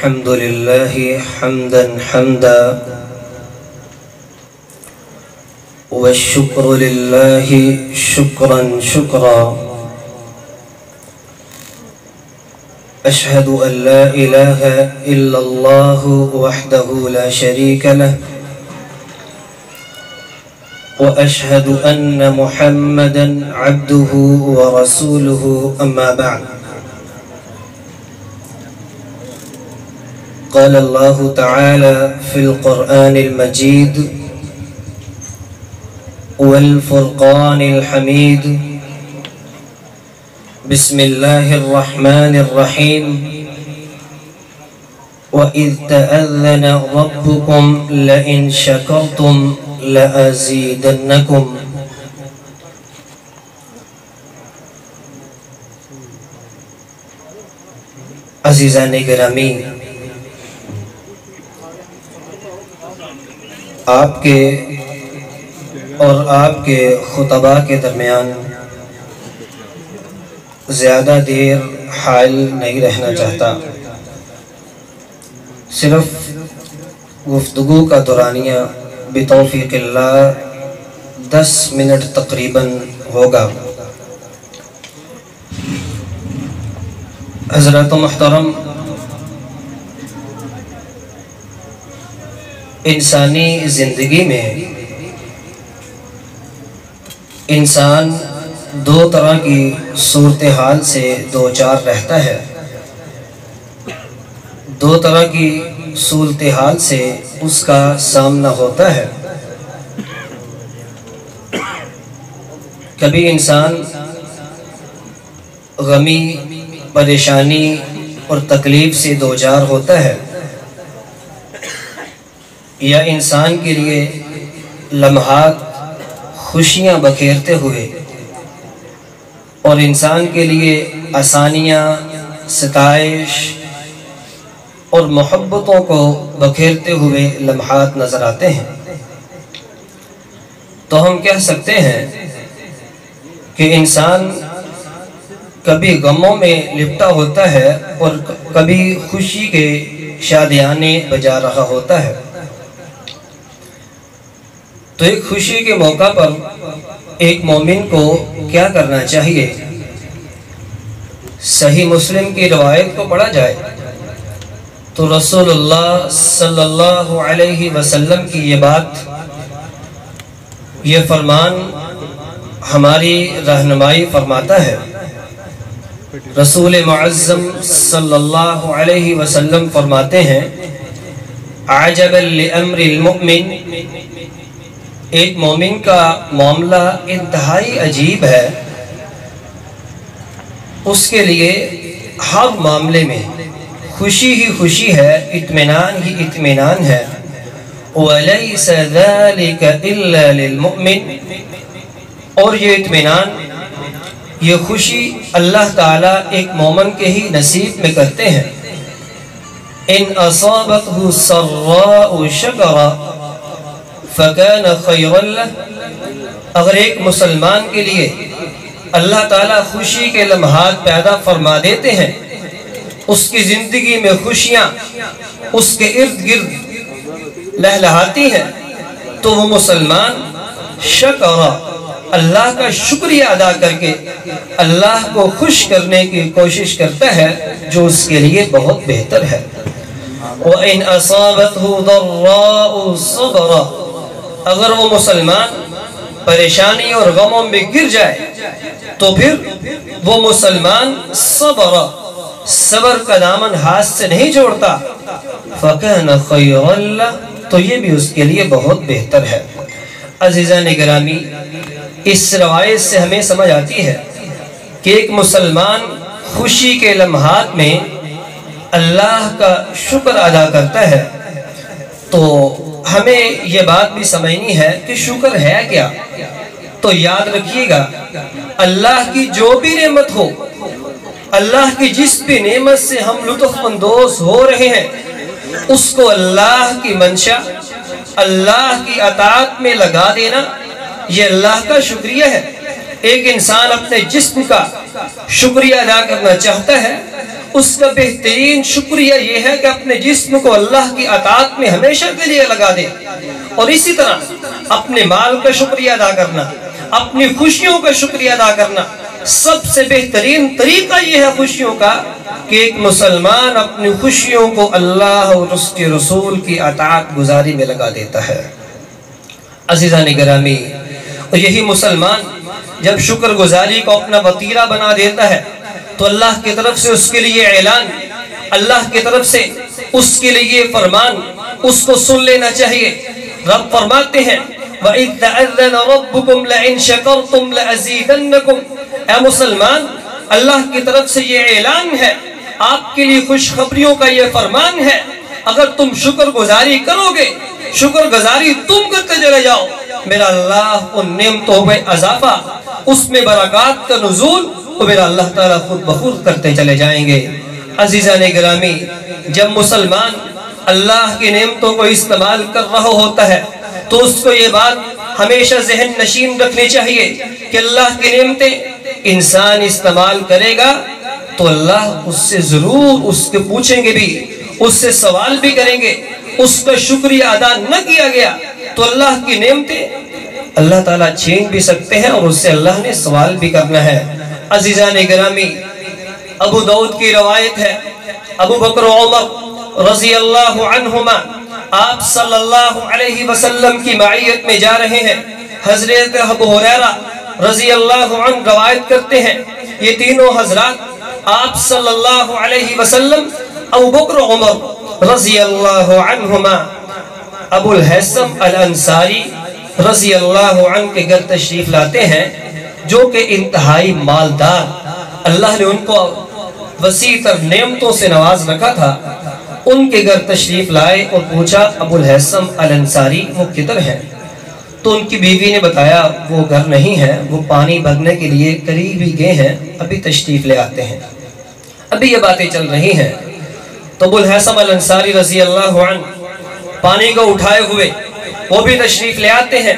الحمد لله حمدا حمدا والشكر لله شكرا شكرا أشهد أن لا إله إلا الله وحده لا شريك له وأشهد أن محمدا عبده ورسوله أما بعد قال الله تعالى في القرآن المجيد والفرقان الحميد بسم الله الرحمن الرحيم وإذ تأذن ربكم لئن شكرتم لأزيدنكم عزیزان گرامی، آپ کے اور آپ کے خطبہ کے درمیان زیادہ دیر حائل نہیں رہنا چاہتا، صرف گفتگو کا دورانیہ بتوفیق اللہ 10 منٹ تقریباً ہوگا۔ حضرات محترم، انسانی زندگی میں انسان دو طرح کی صورتحال سے دوچار رہتا ہے، دو طرح کی صورتحال سے اس کا سامنا ہوتا ہے۔ کبھی انسان غمی، پریشانی اور تکلیف سے دوچار ہوتا ہے، یا انسان کے لیے لمحات خوشیاں بکھیرتے ہوئے اور انسان کے لیے آسانیاں، ستائش اور محبتوں کو بکھیرتے ہوئے لمحات نظر آتے ہیں۔ تو ہم کہہ سکتے ہیں کہ انسان کبھی غموں میں لپٹا ہوتا ہے اور کبھی خوشی کے شادیانے بجا رہا ہوتا ہے۔ تو ایک خوشی کے موقع پر ایک مومن کو کیا کرنا چاہیے؟ صحیح مسلم کی روایت کو پڑھا جائے تو رسول اللہ صلی اللہ علیہ وسلم کی یہ بات، یہ فرمان ہماری رہنمائی فرماتا ہے۔ رسول معظم صلی اللہ علیہ وسلم فرماتے ہیں، عجبا لامر المؤمن، ایک مومن کا معاملہ انتہائی عجیب ہے، اس کے لیے ہر معاملے میں خوشی ہی خوشی ہے، اطمینان ہی اطمینان ہے۔ وَلَيْسَ ذَلِكَ إِلَّا لِلْمُؤْمِنِ، اور یہ اطمینان، یہ خوشی اللہ تعالیٰ ایک مومن کے ہی نصیب میں کرتے ہیں۔ إِنْ أَصَابَتْهُ سَرَّاءُ شَكَرَ فَكَانَ خَيْرًا لَهُ، اگر ایک مسلمان کے لیے اللہ تعالیٰ خوشی کے لمحات پیدا فرما دیتے ہیں، اس کی زندگی میں خوشیاں اس کے ارد گرد لہلہاتی ہیں، تو وہ مسلمان شکر، اللہ کا شکریہ ادا کر کے اللہ کو خوش کرنے کی کوشش کرتا ہے، جو اس کے لیے بہت بہتر ہے۔ وَإِنْ أَصَابَتْهُ ضَرَّاءُ صَبَرَ، اگر وہ مسلمان پریشانی اور غموں میں گر جائے تو پھر وہ مسلمان صبر کا دامن ہاتھ سے نہیں چھوڑتا، فَكَانَ خَيْرًا لَهُ، تو یہ بھی اس کے لیے بہت بہتر ہے۔ عزیزان گرامی، اس روایت سے ہمیں سمجھ آتی ہے کہ ایک مسلمان خوشی کے لمحات میں اللہ کا شکر ادا کرتا ہے، تو ہمیں یہ بات بھی سمجھنی ہے کہ شکر ہے کیا؟ تو یاد رکھیے گا، اللہ کی جو بھی نعمت ہو، اللہ کی جس بھی نعمت سے ہم لطف اندوز ہو رہے ہیں، اس کو اللہ کی منشا، اللہ کی اطاعت میں لگا دینا، یہ اللہ کا شکریہ ہے۔ ایک انسان اپنے جسم کا شکریہ ادا کرنا چاہتا ہے اس کا بہترین شکریہ یہ ہے کہ اپنے جسم کو اللہ کی اطاعت میں ہمیشہ کے لیے لگا دے، اور اسی طرح اپنے مال کا شکریہ ادا کرنا، اپنی خوشیوں کا شکریہ ادا کرنا۔ سب سے بہترین طریقہ یہ ہے خوشیوں کا کہ ایک مسلمان اپنی خوشیوں کو اللہ اور اس کے رسول کی اطاعت گزاری میں لگا دیتا ہے۔ عزیزان گرامی، اور یہی مسلمان جب شکر گزاری کو اپنا وطیرہ بنا دیتا ہے تو اللہ کی طرف سے اس کے لیے اعلان، اللہ کی طرف سے اس کے لیے فرمان اس کو سن لینا چاہیے۔ رب فرماتے ہیں وَإِذْ تَأَذَّنَ رَبُّكُمْ لَئِن شَكَرْتُمْ لَأَزِيدَنَّكُمْ، اے مسلمان اللہ کی طرف سے یہ اعلان ہے، آپ کے لیے خوشخبریوں کا یہ فرمان ہے، اگر تم شکر گزاری کرو گے، شکر گزاری تم کرتے چلے جاؤ، میرا اللہ ان نعمتوں میں اضافہ، اس میں برکات کا نزول، تو میرا اللہ تعالیٰ خود بخود کرتے چلے جائیں گے۔ عزیزان گرامی، جب مسلمان اللہ کی نعمتوں کو استعمال کر رہا ہوتا ہے تو اس کو یہ بات ہمیشہ ذہن نشین رکھنی چاہیے کہ اللہ کی نعمتیں انسان استعمال کرے گا تو اللہ اس سے ضرور اس کے پوچھیں گے بھی، اس سے سوال بھی کریں گے۔ اس کا شکریہ ادا نہ کیا گیا تو اللہ کی نعمتیں اللہ تعالیٰ چھین بھی سکتے ہیں اور اس سے اللہ نے سوال بھی کرنا ہے۔ عزیزان گرامی، ابو داؤد کی روایت ہے، ابو بکر و عمر رضی اللہ عنہما آپ صلی اللہ علیہ وسلم کی معیت میں جا رہے ہیں۔ حضرت ابو ہریرہ رضی اللہ عنہ روایت کرتے ہیں، یہ تینوں حضرات آپ صلی اللہ علیہ وسلم، ابو بکر و عمر رضی اللہ عنہما، ابو الحسم الانصاری رضی اللہ عنہ کے گھر تشریف لاتے ہیں، جو کہ انتہائی مالدار، اللہ نے ان کو وسیع تر نعمتوں سے نواز رکھا تھا۔ ان کے گھر تشریف لائے اور پوچھا ابو الحسم الانصاری وہ کدھر ہیں؟ تو ان کی بیوی نے بتایا وہ گھر نہیں ہے، وہ پانی بھرنے کے لیے قریب ہی گئے ہیں، ابھی تشریف لے آتے ہیں۔ ابھی یہ باتیں چل رہی ہیں تو ابو الحسم الانصاری رضی اللہ عنہ پانی کو اٹھائے ہوئے وہ بھی تشریف لے آتے ہیں،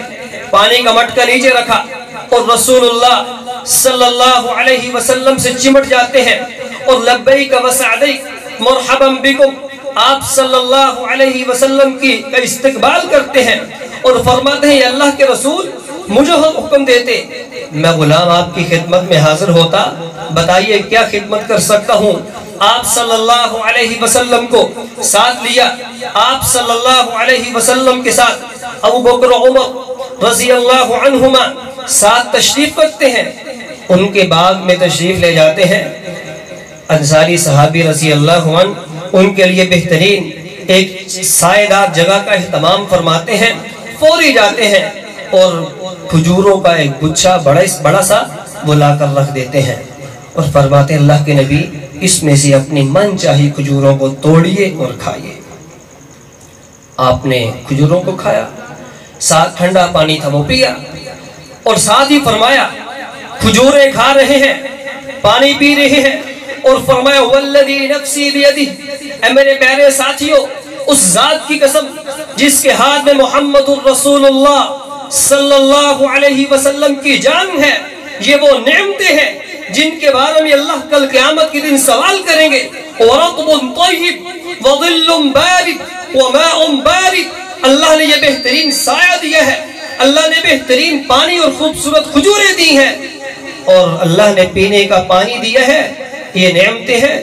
پانی کا مٹکا نیچے رکھا اور رسول اللہ صلی اللہ علیہ وسلم سے چمٹ جاتے ہیں اور لبیک و سعدیک مرحبا بکم، آپ صلی اللہ علیہ وسلم کی استقبال کرتے ہیں اور فرماتے ہیں اللہ کے رسول مجھے حکم دیتے میں غلام آپ کی خدمت میں حاضر ہوتا، بتائیے کیا خدمت کر سکتا ہوں۔ آپ صلی اللہ علیہ وسلم کو ساتھ لیا، آپ صلی اللہ علیہ وسلم کے ساتھ ابو بکر و عمر رضی اللہ عنہما ساتھ تشریف رکھتے ہیں، ان کے باغ میں تشریف لے جاتے ہیں۔ انصاری صحابی رضی اللہ عنہ ان کے لیے بہترین ایک سائے دار جگہ کا اہتمام فرماتے ہیں، فوری جاتے ہیں اور کھجوروں کا ایک گچھا بڑا سا وہ لا کر رکھ دیتے ہیں اور فرماتے ہیں اللہ کے نبی اس میں سے اپنی من چاہی کھجوروں کو توڑیے اور کھائیے۔ آپ نے کھجوروں کو کھایا، ساتھ ٹھنڈا پانی تھا وہ پیا، اور ساتھ ہی فرمایا کھجوریں کھا رہے ہیں، پانی پی رہے ہیں، اور فرمایا والذی نفسی بیدہ، اے میرے پیارے ساتھیوں اس ذات کی قسم جس کے ہاتھ میں محمد الرسول اللہ صلی اللہ علیہ وسلم کی جان ہے، یہ وہ نعمتیں ہیں جن کے بارے میں اللہ کل قیامت کے دن سوال کریں گے۔ وَرَطْبٌ طَيِّبٌ وَظِلٌّ بَارِدٌ وَمَاءٌ بَارِدٌ، اللہ نے یہ بہترین سایہ دیا ہے، اللہ نے بہترین پانی اور خوبصورت کھجوریں دی ہیں، اور اللہ نے پینے کا پانی دیا ہے۔ یہ نعمتیں ہیں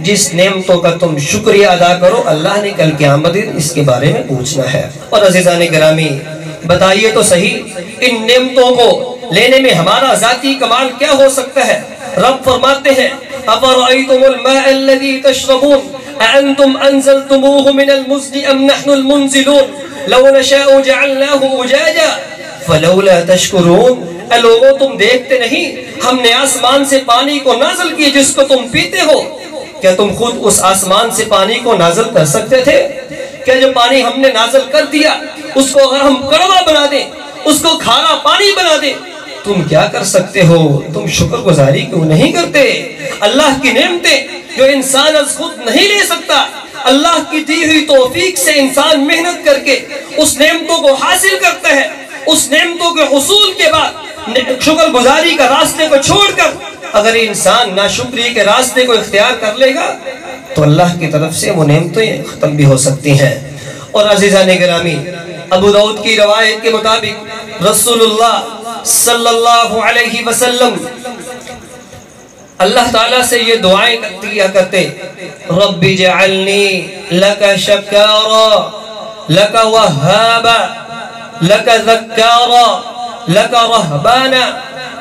جس نعمتوں کا تم شکریہ ادا کرو، اللہ نے کل قیامت دن اس کے بارے میں پوچھنا ہے۔ اور عزیزان گرامی بتائیے تو صحیح ان نعمتوں کو لینے میں ہمارا ذاتی کمال کیا ہو سکتا ہے؟ رب فرماتے ہیں أَفَرَأَيْتُمُ الْمَاءَ الَّذِي تَشْرَبُونَ أَأَنْتُمْ أَنزَلْتُمُوهُ مِنَ الْمُزْنِ أَمْ نَحْنُ الْمُنزِلُونَ لَوْ نَشَاءُ جَعَلْنَاهُ أُجَاجًا فَلَوْلَا تَشْكُرُونَ، اے لوگوں تم دیکھتے نہیں ہم نے آسمان سے پانی کو نازل کیے جس کو تم پیتے ہو، کیا تم خود اس آسمان سے پانی کو نازل کر سکتے تھے؟ کیا جو پانی ہم نے نازل کر دیا اس کو اگر ہم کڑوا بنا دیں، اس کو کھارا پانی بنا دیں، تم کیا کر سکتے ہو؟ تم شکر گزاری کیوں نہیں کرتے؟ اللہ کی نعمتیں جو انسان از خود نہیں لے سکتا، اللہ کی دی ہوئی توفیق سے انسان محنت کر کے اس نعمتوں کو حاصل کرتا ہے، اس نعمتوں کے حصول کے بعد شکر گزاری کا راستے کو چھوڑ کر اگر انسان ناشکری کے راستے کو اختیار کر لے گا تو اللہ کی طرف سے وہ نعمتیں ختم بھی ہو سکتی ہیں۔ اور عزیزان گرامی، ابو داؤد کی روایت کے مطابق رسول اللہ صلی اللہ علیہ وسلم اللہ تعالیٰ سے یہ دعائیں کیا کرتے: رب جعلنی لک شکارا لک وہابا لک ذکارا لک رہبانا،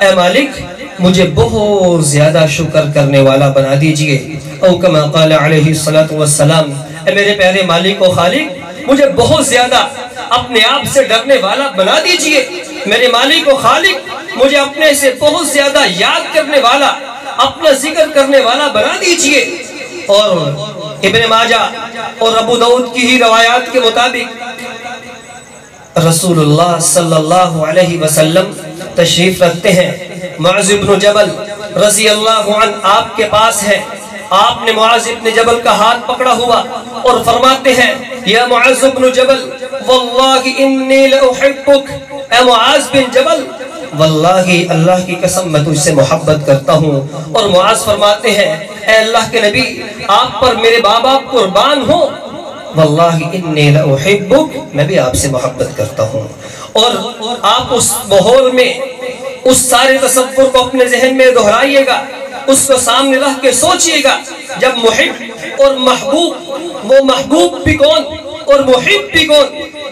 اے مالک مجھے بہت زیادہ شکر کرنے والا بنا دیجئے، او کما قال علیہ السلام، اے میرے پیارے مالک و خالق مجھے بہت زیادہ اپنے آپ سے ڈرنے والا بنا دیجئے، میرے مالک و خالق مجھے اپنے سے بہت زیادہ یاد کرنے والا، اپنا ذکر کرنے والا بنا دیجئے۔ اور ابن ماجہ اور ابو داؤد کی ہی روایات کے مطابق رسول اللہ صلی اللہ علیہ وسلم تشریف رکھتے ہیں، معاذ بن جبل رضی اللہ عنہ آپ کے پاس ہے، آپ نے معاذ بن جبل کا ہاتھ پکڑا ہوا اور فرماتے ہیں: یا معاذ بن جبل واللہ انی لأحبک، اے معاذ بن جبل واللہ اللہ کی قسم میں تجھ سے محبت کرتا ہوں۔ اور معاذ فرماتے ہیں: اے اللہ کے نبی آپ پر میرے باپ قربان ہوں، واللہ انی لأحبک، میں بھی آپ سے محبت کرتا ہوں۔ اور آپ اس ماحول میں اس سارے تصور کو اپنے ذہن میں دہرائیے گا، اس کو سامنے رکھ کے سوچئے گا، جب محب اور محبوب، وہ محبوب بھی کون اور محب بھی کون،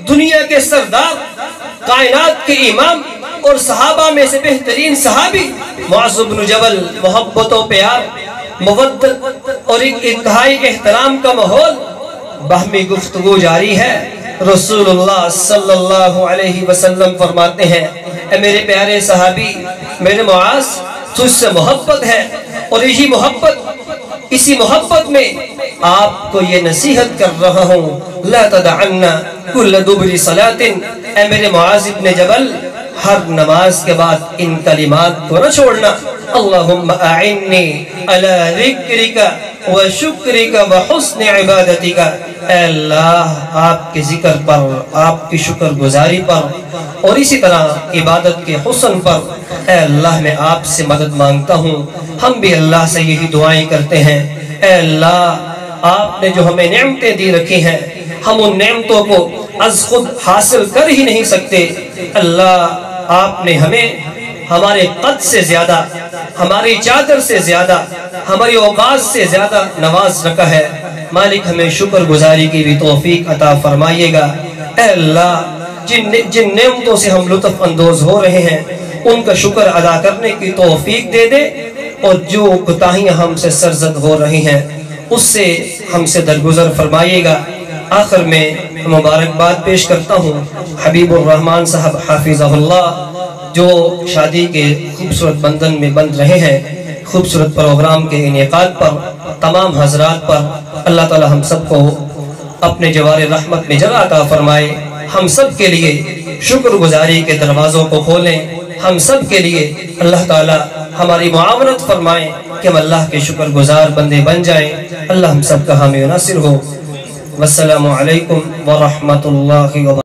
دنیا کے سردار، کائنات کے امام اور صحابہ میں سے بہترین صحابی معاذ بن جبل، محبت و پیار، مودت اور ایک انتہائی احترام کا ماحول، باہمی گفتگو جاری ہے۔ رسول اللہ صلی اللہ علیہ وسلم فرماتے ہیں: اے میرے پیارے صحابی، میرے معاذ تجھ سے محبت ہے، اور یہی محبت، اسی محبت میں آپ کو یہ نصیحت کر رہا ہوں، لا تدعنا کل دبر صلاۃ، اے میرے معاذ ابن جبل ہر نماز کے بعد ان کلمات کو نہ چھوڑنا: اللہم اعنی علی ذکرک وشکرک وحسن عبادتک، اے اللہ آپ کے ذکر پر، آپ کی شکر گزاری پر اور اسی طرح عبادت کے حسن پر، اے اللہ میں آپ سے مدد مانگتا ہوں۔ ہم بھی اللہ سے یہی دعائیں کرتے ہیں: اے اللہ آپ نے جو ہمیں نعمتیں دی رکھی ہیں، ہم ان نعمتوں کو از خود حاصل کر ہی نہیں سکتے، اللہ آپ نے ہمیں ہمارے قد سے زیادہ، ہماری چادر سے زیادہ، ہماری اوقات سے زیادہ نواز رکھا ہے۔ مالک ہمیں شکر گزاری کی بھی توفیق عطا فرمائیے گا۔ اے اللہ جن نعمتوں سے ہم لطف اندوز ہو رہے ہیں ان کا شکر ادا کرنے کی توفیق دے دے، اور جو کوتاہیاں ہم سے سرزد ہو رہی ہیں اس سے ہم سے درگزر فرمائیے گا۔ آخر میں مبارکباد پیش کرتا ہوں حبیب الرحمن صاحب حافظہ اللہ، جو شادی کے خوبصورت بندھن میں بندھ رہے ہیں، خوبصورت پروگرام کے انعقاد پر تمام حضرات پر اللہ تعالی ہم سب کو اپنے جوار رحمت میں جگہ عطا فرمائے، ہم سب کے لیے شکر گزاری کے دروازوں کو کھولیں، ہم سب کے لیے اللہ تعالی ہماری معاونت فرمائیں کہ ہم اللہ کے شکر گزار بندے بن جائیں۔ اللہ ہم سب کا حامی و ناصر ہو۔ والسلام علیکم ورحمۃ اللہ وبرکاتہ۔